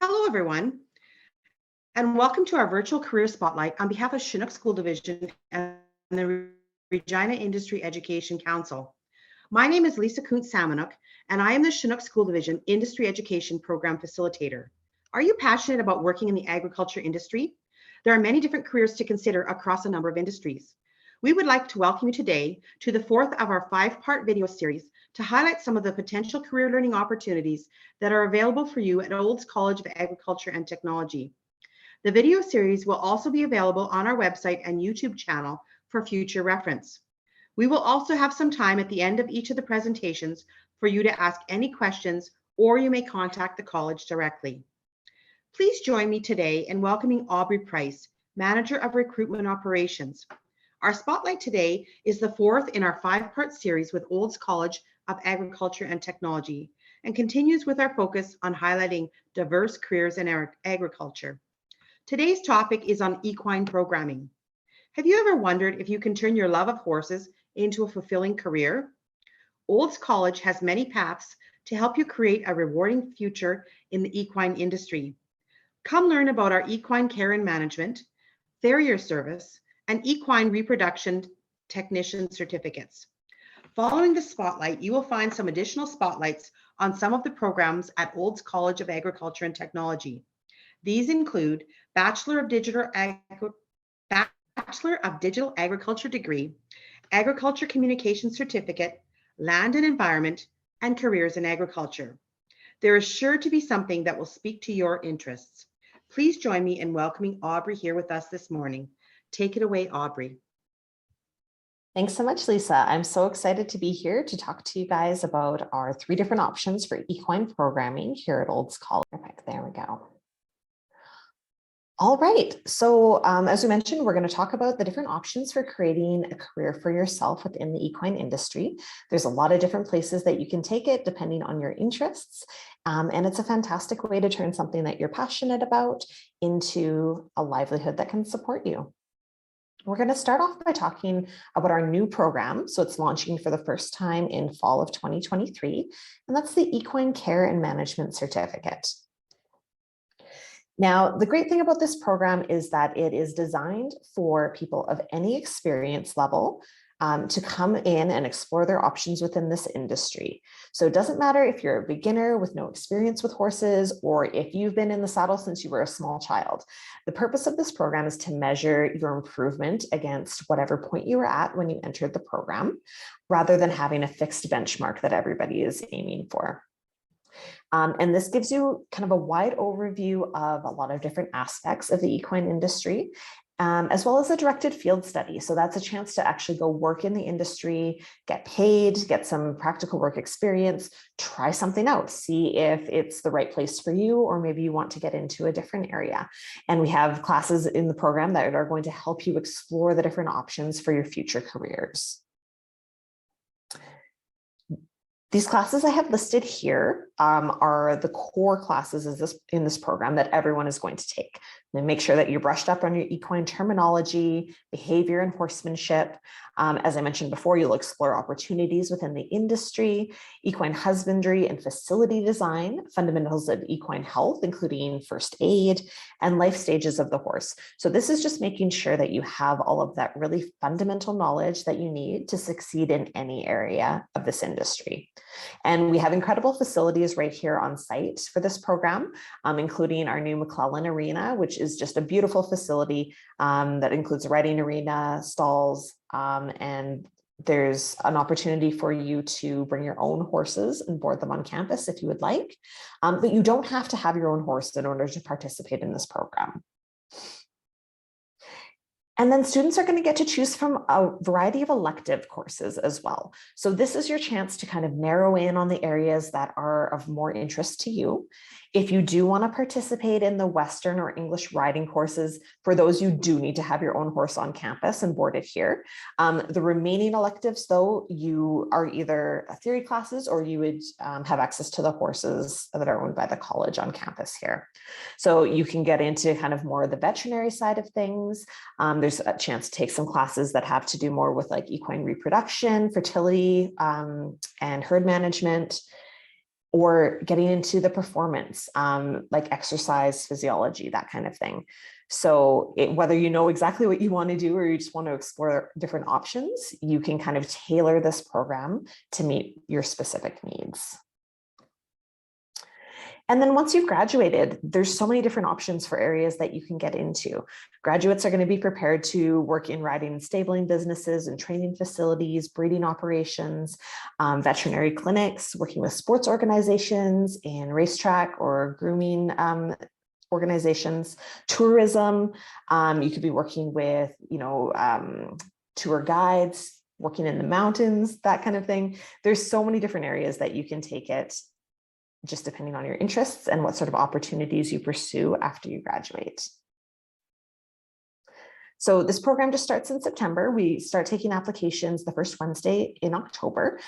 Hello, everyone, and welcome to our virtual career spotlight on behalf of Chinook School Division and the Regina Industry Education Council. My name is Lisa Kuntz-Samanuk, and I am the Chinook School Division Industry Education Program Facilitator. Are you passionate about working in the agriculture industry? There are many different careers to consider across a number of industries. We would like to welcome you today to the fourth of our 5-part video series to highlight some of the potential career learning opportunities that are available for you at Olds College of Agriculture and Technology. The video series will also be available on our website and YouTube channel for future reference. We will also have some time at the end of each of the presentations for you to ask any questions, or you may contact the college directly. Please join me today in welcoming Aubrey Price, Manager of Recruitment Operations. Our spotlight today is the fourth in our 5-part series with Olds College of Agriculture and Technology, and continues with our focus on highlighting diverse careers in agriculture. Today's topic is on equine programming. Have you ever wondered if you can turn your love of horses into a fulfilling career? Olds College has many paths to help you create a rewarding future in the equine industry. Come learn about our equine care and management, farrier service, and equine reproduction technician certificates. Following the spotlight, you will find some additional spotlights on some of the programs at Olds College of Agriculture and Technology. These include Bachelor of Digital Agriculture degree, Agriculture Communication Certificate, Land and Environment, and Careers in Agriculture. There is sure to be something that will speak to your interests. Please join me in welcoming Aubrey here with us this morning. Take it away, Aubrey. Thanks so much, Lisa. I'm so excited to be here to talk to you guys about our 3 different options for equine programming here at Olds College. Perfect, there we go. All right, so as we mentioned, we're going to talk about the different options for creating a career for yourself within the equine industry. There's a lot of different places that you can take it depending on your interests, and it's a fantastic way to turn something that you're passionate about into a livelihood that can support you. We're going to start off by talking about our new program. So it's launching for the first time in fall of 2023, and that's the Equine Care and Management Certificate. Now, the great thing about this program is that it is designed for people of any experience level to come in and explore their options within this industry. So it doesn't matter if you're a beginner with no experience with horses, or if you've been in the saddle since you were a small child. The purpose of this program is to measure your improvement against whatever point you were at when you entered the program, rather than having a fixed benchmark that everybody is aiming for. And this gives you kind of a wide overview of a lot of different aspects of the equine industry, as well as a directed field study. So that's a chance to actually go work in the industry, get paid, get some practical work experience, try something out, see if it's the right place for you, or maybe you want to get into a different area. And we have classes in the program that are going to help you explore the different options for your future careers. These classes I have listed here are the core classes in this program that everyone is going to take. And make sure that you're brushed up on your equine terminology, behavior, and horsemanship. As I mentioned before, you'll explore opportunities within the industry, equine husbandry and facility design, fundamentals of equine health, including first aid, and life stages of the horse. So this is just making sure that you have all of that really fundamental knowledge that you need to succeed in any area of this industry. And we have incredible facilities right here on site for this program, including our new McClellan Arena, which is just a beautiful facility that includes a riding arena, stalls, and there's an opportunity for you to bring your own horses and board them on campus if you would like, but you don't have to have your own horse in order to participate in this program. And then students are going to get to choose from a variety of elective courses as well. So this is your chance to kind of narrow in on the areas that are of more interest to you. If you do want to participate in the Western or English riding courses, for those you do need to have your own horse on campus and board it here. The remaining electives, though, you are either theory classes or you would have access to the horses that are owned by the college on campus here. So you can get into kind of more of the veterinary side of things. There's a chance to take some classes that have to do more with like equine reproduction, fertility, and herd management. or getting into the performance, like exercise physiology, that kind of thing. So whether you know exactly what you want to do or you just want to explore different options, you can kind of tailor this program to meet your specific needs. And then once you've graduated, there's so many different options for areas that you can get into. Graduates are going to be prepared to work in riding and stabling businesses and training facilities, breeding operations, veterinary clinics, working with sports organizations and racetrack or grooming organizations, tourism. You could be working with, tour guides, working in the mountains, that kind of thing. There's so many different areas that you can take it, just depending on your interests and what sort of opportunities you pursue after you graduate. So this program just starts in September. We start taking applications the first Wednesday in October.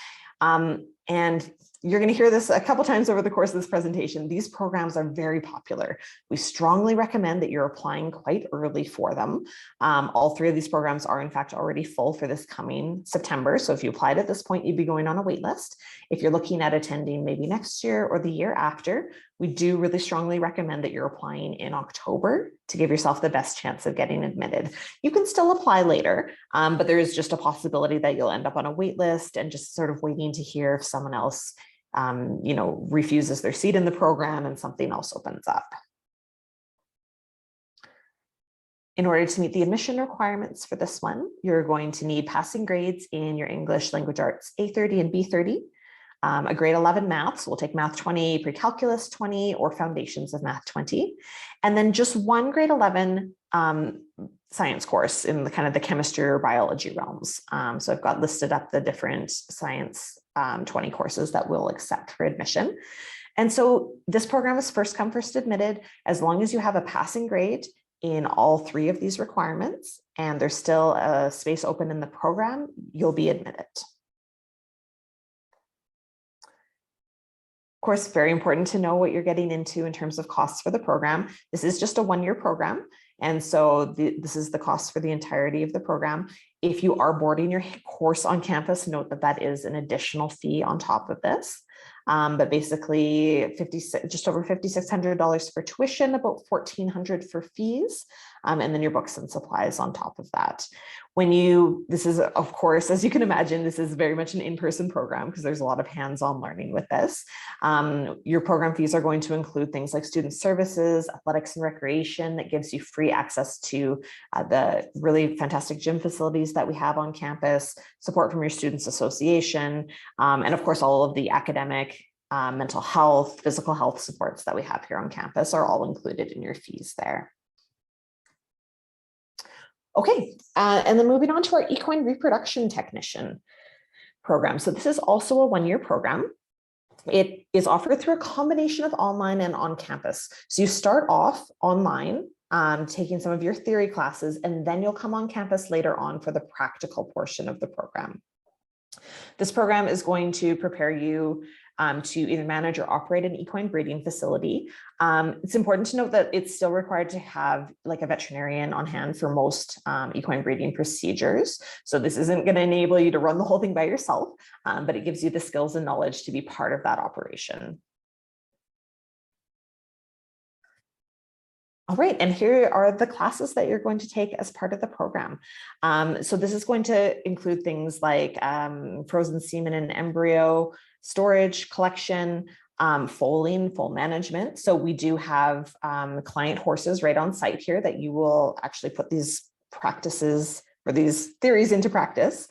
And you're going to hear this a couple times over the course of this presentation. These programs are very popular. We strongly recommend that you're applying quite early for them. All three of these programs are in fact already full for this coming September. So if you applied at this point, you'd be going on a wait list. If you're looking at attending maybe next year or the year after, we do really strongly recommend that you're applying in October to give yourself the best chance of getting admitted. You can still apply later, but there is just a possibility that you'll end up on a wait list and just sort of waiting to hear if someone else refuses their seat in the program and something else opens up. In order to meet the admission requirements for this one, you're going to need passing grades in your English Language Arts A30 and B30, a grade 11 math, so we'll take math 20, pre-calculus 20, or foundations of math 20, and then just one grade 11 science course in the kind of the chemistry or biology realms. So I've got listed up the different science 20 courses that we'll accept for admission. And so this program is first come, first admitted. As long as you have a passing grade in all three of these requirements, and there's still a space open in the program, you'll be admitted. Of course, very important to know what you're getting into in terms of costs for the program. This is just a one-year program. And so this is the cost for the entirety of the program. If you are boarding your course on campus, note that that is an additional fee on top of this. But basically just over $5,600 for tuition, about $1,400 for fees, and then your books and supplies on top of that. This is, of course, as you can imagine, this is very much an in-person program because there's a lot of hands-on learning with this. Your program fees are going to include things like student services, athletics and recreation that gives you free access to the really fantastic gym facilities that we have on campus, support from your students association, and of course, all of the academic, mental health, physical health supports that we have here on campus are all included in your fees there. Okay, and then moving on to our equine reproduction technician program. So this is also a one-year program. It is offered through a combination of online and on campus. So you start off online, taking some of your theory classes, and then you'll come on campus later on for the practical portion of the program. This program is going to prepare you to either manage or operate an equine breeding facility. It's important to note that it's still required to have like a veterinarian on hand for most equine breeding procedures. So this isn't going to enable you to run the whole thing by yourself, but it gives you the skills and knowledge to be part of that operation. All right, and here are the classes that you're going to take as part of the program. So this is going to include things like frozen semen and embryo storage, collection, foaling, foal management. So we do have client horses right on site here that you will actually put these practices or these theories into practice.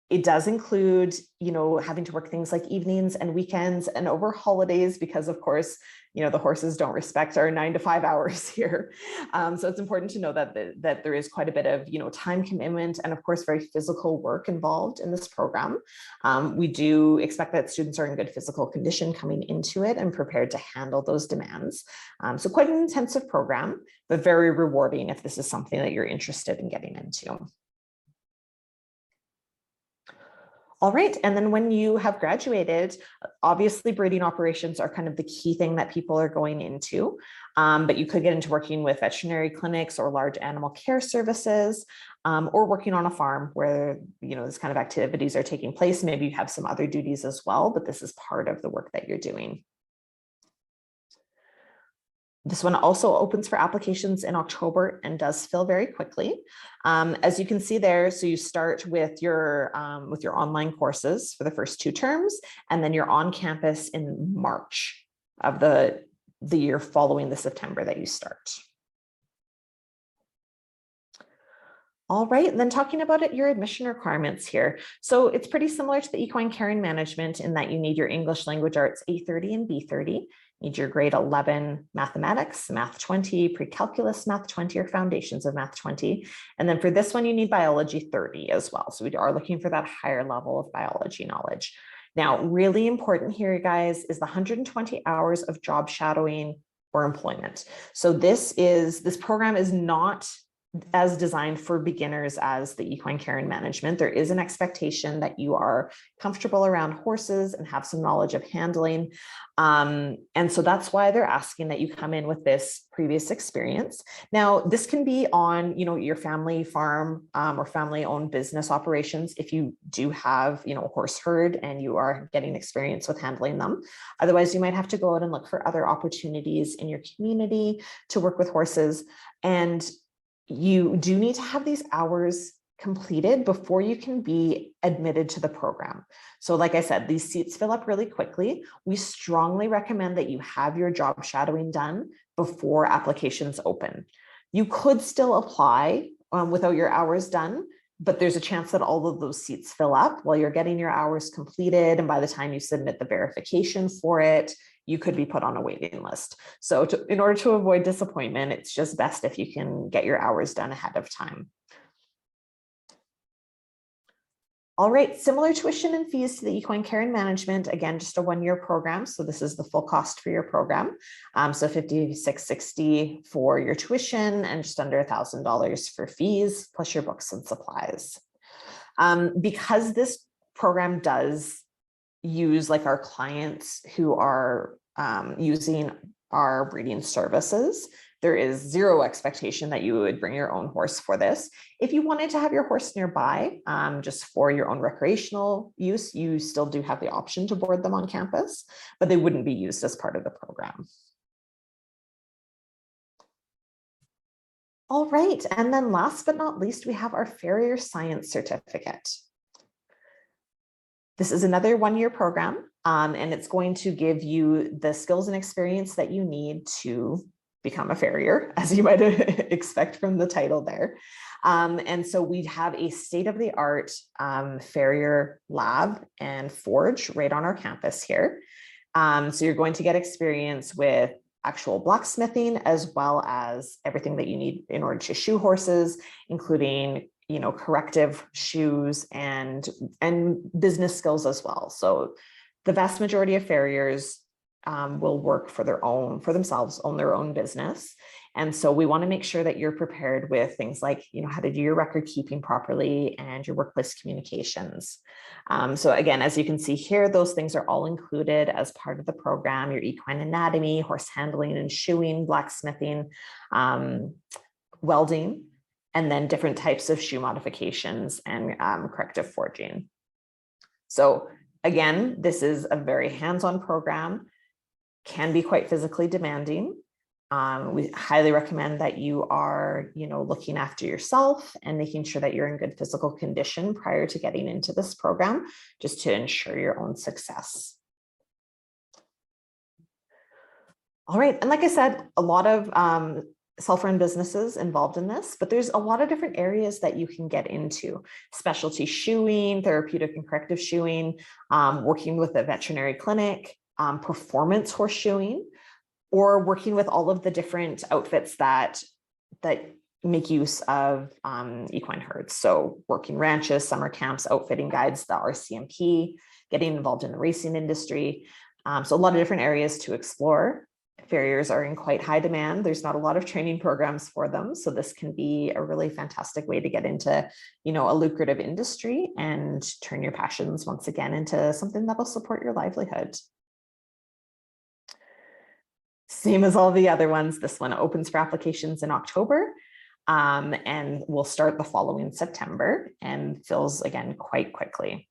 It does include, having to work things like evenings and weekends and over holidays because, of course, the horses don't respect our 9 to 5 hours here. So it's important to know that there is quite a bit of, time commitment and, of course, very physical work involved in this program. We do expect that students are in good physical condition coming into it and prepared to handle those demands. So quite an intensive program, but very rewarding if this is something that you're interested in getting into. All right, and then when you have graduated, obviously breeding operations are kind of the key thing that people are going into, but you could get into working with veterinary clinics or large animal care services, or working on a farm where, you know, this kind of activities are taking place. Maybe you have some other duties as well, but this is part of the work that you're doing. This one also opens for applications in October and does fill very quickly. As you can see there, so you start with your online courses for the first 2 terms, and then you're on campus in March of the year following the September that you start. All right, and then talking about it, your admission requirements here. So it's pretty similar to the equine care and management in that you need your English language arts A30 and B30. Need your grade 11 mathematics, math 20, pre-calculus math 20, or foundations of math 20. And then for this one, you need biology 30 as well. So we are looking for that higher level of biology knowledge. Now, really important here, guys, is the 120 hours of job shadowing or employment. So this program is not as designed for beginners as the equine care and management. There is an expectation that you are comfortable around horses and have some knowledge of handling. And so that's why they're asking that you come in with this previous experience. Now, this can be on, you know, your family farm or family owned business operations. If you do have, you know, a horse herd and you are getting experience with handling them. Otherwise, you might have to go out and look for other opportunities in your community to work with horses. And you do need to have these hours completed before you can be admitted to the program. So like I said, these seats fill up really quickly. We strongly recommend that you have your job shadowing done before applications open. You could still apply without your hours done, but there's a chance that all of those seats fill up while you're getting your hours completed. And by the time you submit the verification for it, you could be put on a waiting list. So in order to avoid disappointment, it's just best if you can get your hours done ahead of time. All right, similar tuition and fees to the equine care and management, again, just a 1-year program. So this is the full cost for your program. So $56.60 for your tuition and just under $1,000 for fees, plus your books and supplies. Because this program does use like our clients who are using our breeding services, there is zero expectation that you would bring your own horse for this. If you wanted to have your horse nearby, just for your own recreational use, you still do have the option to board them on campus, but they wouldn't be used as part of the program. All right, and then last but not least, we have our Farrier Science Certificate. This is another 1-year program, and it's going to give you the skills and experience that you need to become a farrier, as you might expect from the title there. And so we have a state-of-the-art farrier lab and forge right on our campus here. So you're going to get experience with actual blacksmithing, as well as everything that you need in order to shoe horses, including, you know, corrective shoes and business skills as well. So the vast majority of farriers will work for themselves, own their own business. And so we want to make sure that you're prepared with things like, you know, how to do your record keeping properly and your workplace communications. So again, as you can see here, those things are all included as part of the program: your equine anatomy, horse handling and shoeing, blacksmithing, welding, and then different types of shoe modifications and corrective forging. So again, this is a very hands-on program, can be quite physically demanding. We highly recommend that you are, you know, looking after yourself and making sure that you're in good physical condition prior to getting into this program, just to ensure your own success. All right, and like I said, a lot of self-run businesses involved in this, but there's a lot of different areas that you can get into: specialty shoeing, therapeutic and corrective shoeing, working with a veterinary clinic, performance horse shoeing, or working with all of the different outfits that make use of equine herds. So working ranches, summer camps, outfitting guides, the RCMP, getting involved in the racing industry. So a lot of different areas to explore. farriers are in quite high demand. There's not a lot of training programs for them. So this can be a really fantastic way to get into, a lucrative industry and turn your passions once again into something that'll support your livelihood. Same as all the other ones, this one opens for applications in October and will start the following September and fills again quite quickly.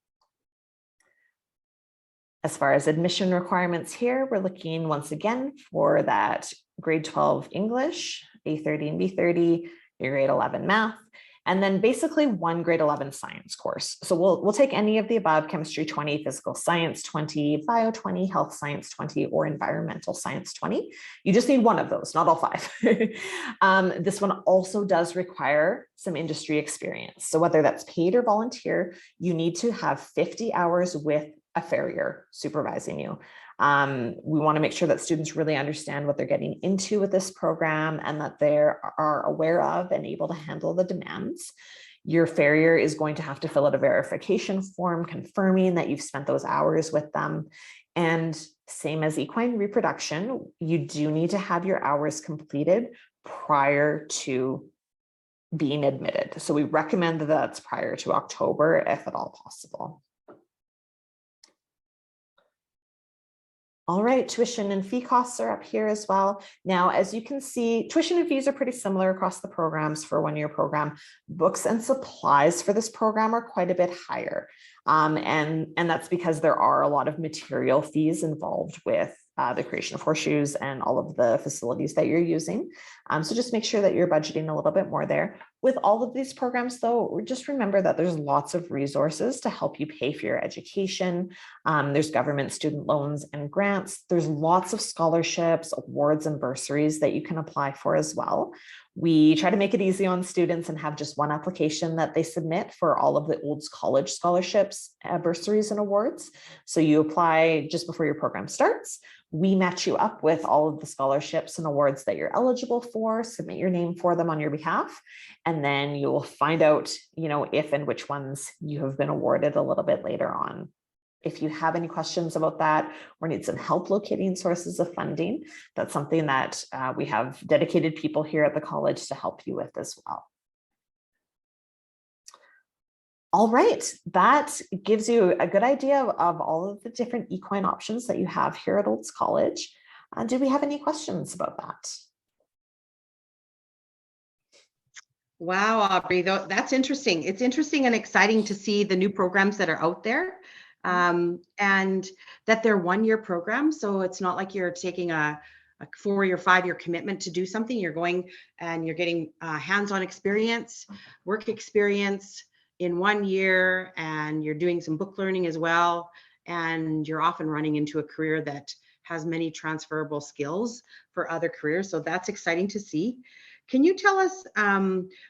As far as admission requirements here, we're looking once again for that grade 12 English, A30 and B30, your grade 11 math, and then basically one grade 11 science course. So we'll take any of the above: chemistry 20, physical science 20, bio 20, health science 20, or environmental science 20. You just need one of those, not all five. This one also does require some industry experience. So whether that's paid or volunteer, you need to have 50 hours with a farrier supervising you. We want to make sure that students really understand what they're getting into with this program and that they are aware of and able to handle the demands. Your farrier is going to have to fill out a verification form confirming that you've spent those hours with them. And same as equine reproduction, you do need to have your hours completed prior to being admitted. So we recommend that that's prior to October, if at all possible. All right, tuition and fee costs are up here as well. Now, as you can see, tuition and fees are pretty similar across the programs for a one-year program. Books and supplies for this program are quite a bit higher. And that's because there are a lot of material fees involved with the creation of horseshoes and all of the facilities that you're using. So just make sure that you're budgeting a little bit more there. With all of these programs though, just remember that there's lots of resources to help you pay for your education. There's government student loans and grants. There's lots of scholarships, awards, and bursaries that you can apply for as well. We try to make it easy on students and have just one application that they submit for all of the Olds College scholarships, bursaries, and awards. So you apply just before your program starts. We match you up with all of the scholarships and awards that you're eligible for, submit your name for them on your behalf, and then you'll find out, if and which ones you have been awarded a little bit later on. If you have any questions about that or need some help locating sources of funding, that's something that we have dedicated people here at the college to help you with as well. All right, that gives you a good idea of all of the different equine options that you have here at Olds College. Do we have any questions about that? Wow, Aubrey, that's interesting. It's interesting and exciting to see the new programs that are out there, and that they're one-year programs. So it's not like you're taking a 4 or 5 year commitment to do something. You're going and you're getting hands-on experience, work experience in 1 year, and you're doing some book learning as well. And you're often running into a career that has many transferable skills for other careers. So that's exciting to see. Can you tell us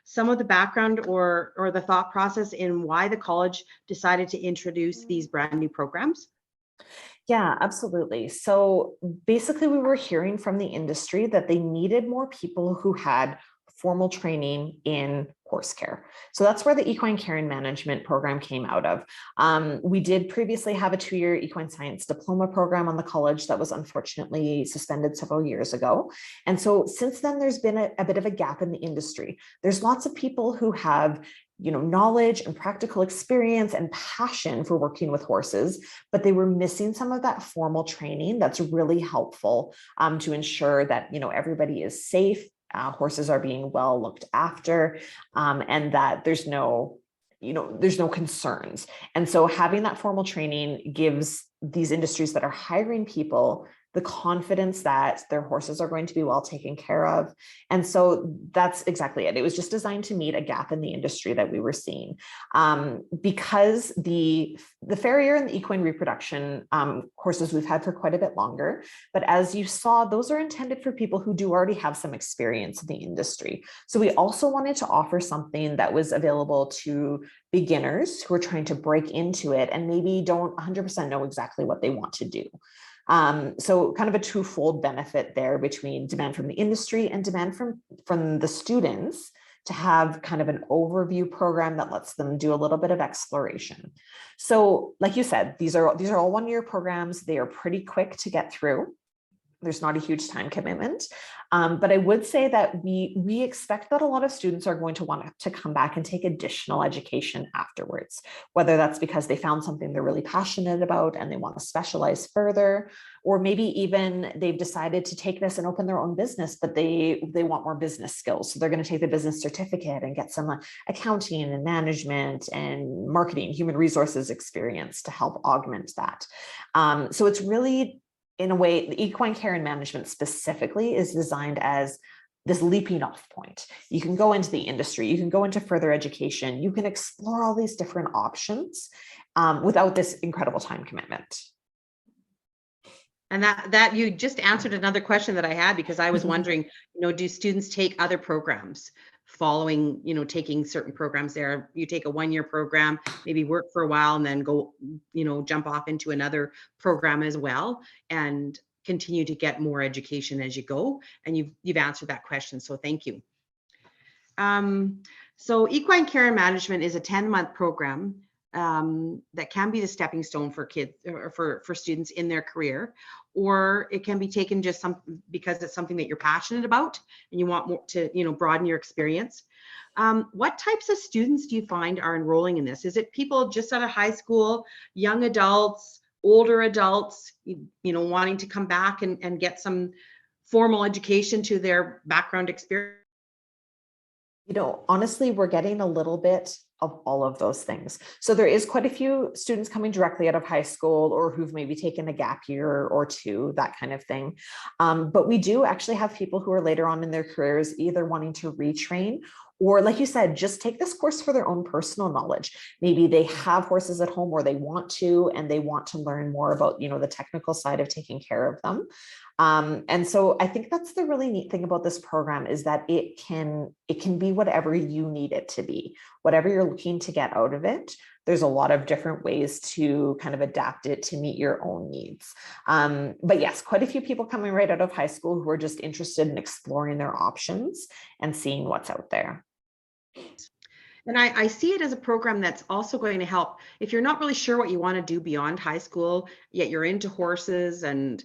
some of the background or the thought process in why the college decided to introduce these brand new programs? Yeah, absolutely. So basically we were hearing from the industry that they needed more people who had formal training in horse care. So that's where the equine care and management program came out of. We did previously have a 2-year equine science diploma program on the college that was unfortunately suspended several years ago. And so since then, there's been a bit of a gap in the industry. There's lots of people who have knowledge and practical experience and passion for working with horses, but they were missing some of that formal training that's really helpful to ensure that everybody is safe, horses are being well looked after, and that there's no concerns. And so having that formal training gives these industries that are hiring people the confidence that their horses are going to be well taken care of. And so that's exactly it. It was just designed to meet a gap in the industry that we were seeing. Because the farrier and the equine reproduction horses we've had for quite a bit longer, but as you saw, those are intended for people who do already have some experience in the industry. So we also wanted to offer something that was available to beginners who are trying to break into it and maybe don't 100% know exactly what they want to do. So kind of a twofold benefit there between demand from the industry and demand from the students to have kind of an overview program that lets them do a little bit of exploration. So like you said, these are all 1-year programs. They are pretty quick to get through. There's not a huge time commitment. But I would say that we expect that a lot of students are going to want to come back and take additional education afterwards, whether that's because they found something they're really passionate about and they want to specialize further, or maybe even they've decided to take this and open their own business, but they want more business skills. So they're going to take the business certificate and get some accounting and management and marketing, human resources experience to help augment that. So it's really, in a way, the equine care and management specifically is designed as this leaping off point. You can go into the industry, you can go into further education, you can explore all these different options without this incredible time commitment. And that you just answered another question that I had, because I was wondering, do students take other programs following, taking certain programs there? You take a 1-year program, maybe work for a while and then go, jump off into another program as well and continue to get more education as you go. And you've answered that question. So thank you. So equine care and management is a 10-month program that can be the stepping stone for kids or for students in their career, or it can be taken just because it's something that you're passionate about and you want more to, broaden your experience. What types of students do you find are enrolling in this? Is it people just out of high school, young adults, older adults, wanting to come back and get some formal education to their background experience? Honestly, we're getting a little bit of all of those things. So there is quite a few students coming directly out of high school or who've maybe taken a gap year or two, that kind of thing. But we do actually have people who are later on in their careers either wanting to retrain or, like you said, just take this course for their own personal knowledge. Maybe they have horses at home or they want to, and they want to learn more about, the technical side of taking care of them. And so I think that's the really neat thing about this program, is that it can be whatever you need it to be, whatever you're looking to get out of it. There's a lot of different ways to kind of adapt it to meet your own needs. But yes, quite a few people coming right out of high school who are just interested in exploring their options and seeing what's out there. And I see it as a program that's also going to help if you're not really sure what you want to do beyond high school, yet you're into horses and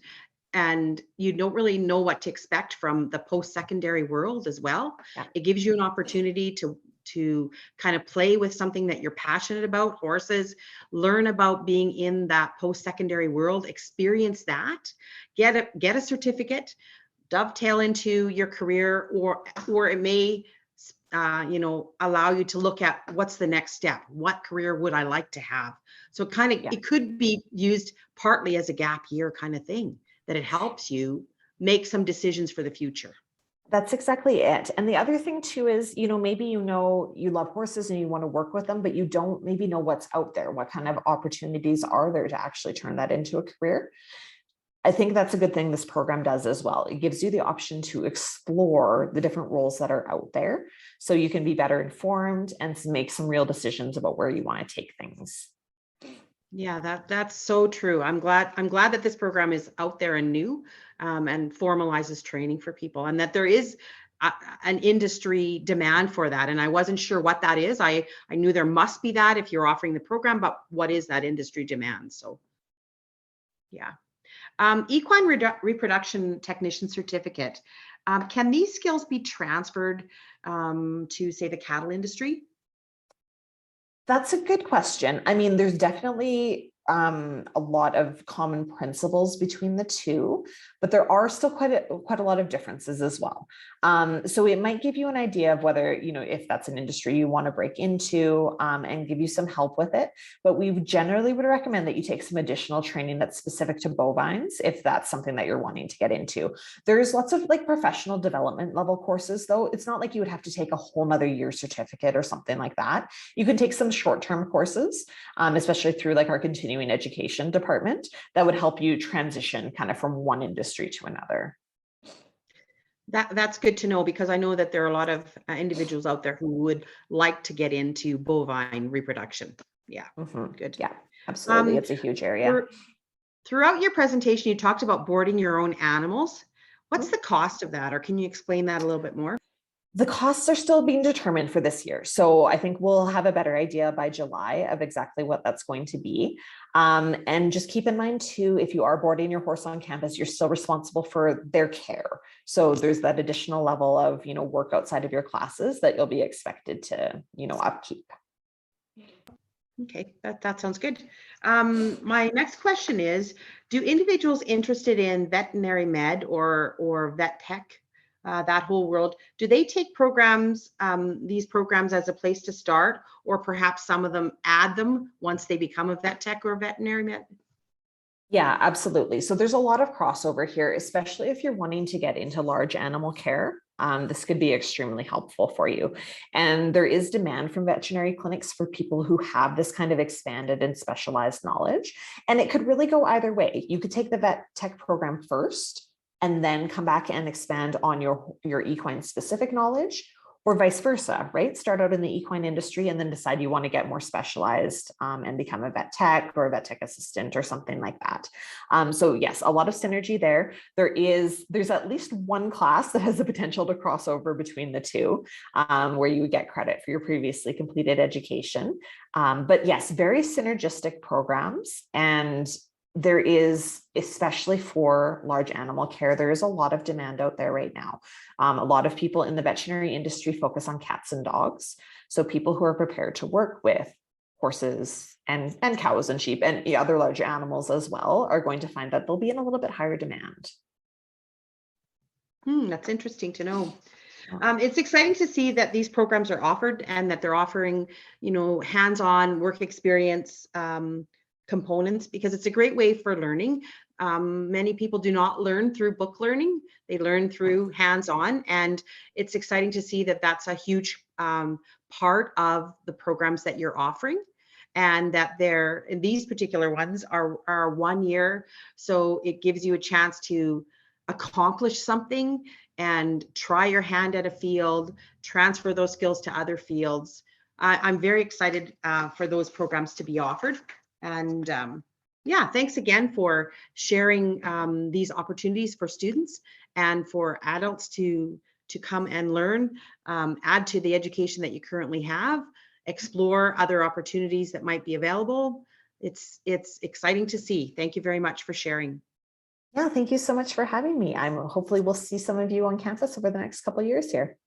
you don't really know what to expect from the post-secondary world as well. Yeah. It gives you an opportunity to kind of play with something that you're passionate about, horses, learn about being in that post-secondary world, experience that, get a certificate, dovetail into your career, or it may allow you to look at what's the next step. What career would I like to have? So it could be used partly as a gap year kind of thing, that it helps you make some decisions for the future. That's exactly it. And the other thing too is, maybe you love horses and you want to work with them, but you don't maybe know what's out there. What kind of opportunities are there to actually turn that into a career? I think that's a good thing this program does as well. It gives you the option to explore the different roles that are out there so you can be better informed and make some real decisions about where you want to take things. Yeah, that's so true. I'm glad that this program is out there and new, and formalizes training for people, and that there is an industry demand for that. And I wasn't sure what that is. I knew there must be that if you're offering the program, but what is that industry demand? So, yeah. Equine reproduction technician certificate. Can these skills be transferred to, say, the cattle industry? That's a good question. I mean, there's definitely a lot of common principles between the two, but there are still quite a lot of differences as well. So it might give you an idea of whether, if that's an industry you want to break into, and give you some help with it. But we generally would recommend that you take some additional training that's specific to bovines, if that's something that you're wanting to get into. There's lots of professional development level courses, though. It's not like you would have to take a whole nother year certificate or something like that. You can take some short-term courses, especially through our continuing education department, that would help you transition kind of from one industry to another. That's good to know, because I know that there are a lot of individuals out there who would like to get into bovine reproduction. Yeah, good. Yeah, absolutely. It's a huge area. Throughout your presentation, you talked about boarding your own animals. What's the cost of that, or can you explain that a little bit more? The costs are still being determined for this year. So I think we'll have a better idea by July of exactly what that's going to be. And just keep in mind too, if you are boarding your horse on campus, you're still responsible for their care. So there's that additional level of, work outside of your classes that you'll be expected to, upkeep. Okay, that sounds good. My next question is, do individuals interested in veterinary med or vet tech, that whole world, do they take programs, these programs as a place to start, or perhaps some of them add them once they become a vet tech or veterinary med? Yeah, absolutely. So there's a lot of crossover here, especially if you're wanting to get into large animal care. This could be extremely helpful for you. And there is demand from veterinary clinics for people who have this kind of expanded and specialized knowledge. And it could really go either way. You could take the vet tech program first and then come back and expand on your equine specific knowledge, or vice versa, right? Start out in the equine industry and then decide you want to get more specialized and become a vet tech or a vet tech assistant or something like that. So yes, a lot of synergy there. There's at least one class that has the potential to cross over between the two, where you would get credit for your previously completed education. But yes, very synergistic programs. And there is, especially for large animal care, there is a lot of demand out there right now. A lot of people in the veterinary industry focus on cats and dogs. So people who are prepared to work with horses and cows and sheep and other large animals as well are going to find that they'll be in a little bit higher demand. That's interesting to know. It's exciting to see that these programs are offered and that they're offering, hands-on work experience components, because it's a great way for learning. Many people do not learn through book learning. They learn through hands-on, and it's exciting to see that that's a huge part of the programs that you're offering, and that these particular ones are 1 year. So it gives you a chance to accomplish something and try your hand at a field, transfer those skills to other fields. I'm very excited for those programs to be offered. And yeah, thanks again for sharing these opportunities for students and for adults to come and learn, add to the education that you currently have, explore other opportunities that might be available. It's exciting to see. Thank you very much for sharing. Yeah, thank you so much for having me. Hopefully we'll see some of you on campus over the next couple of years here.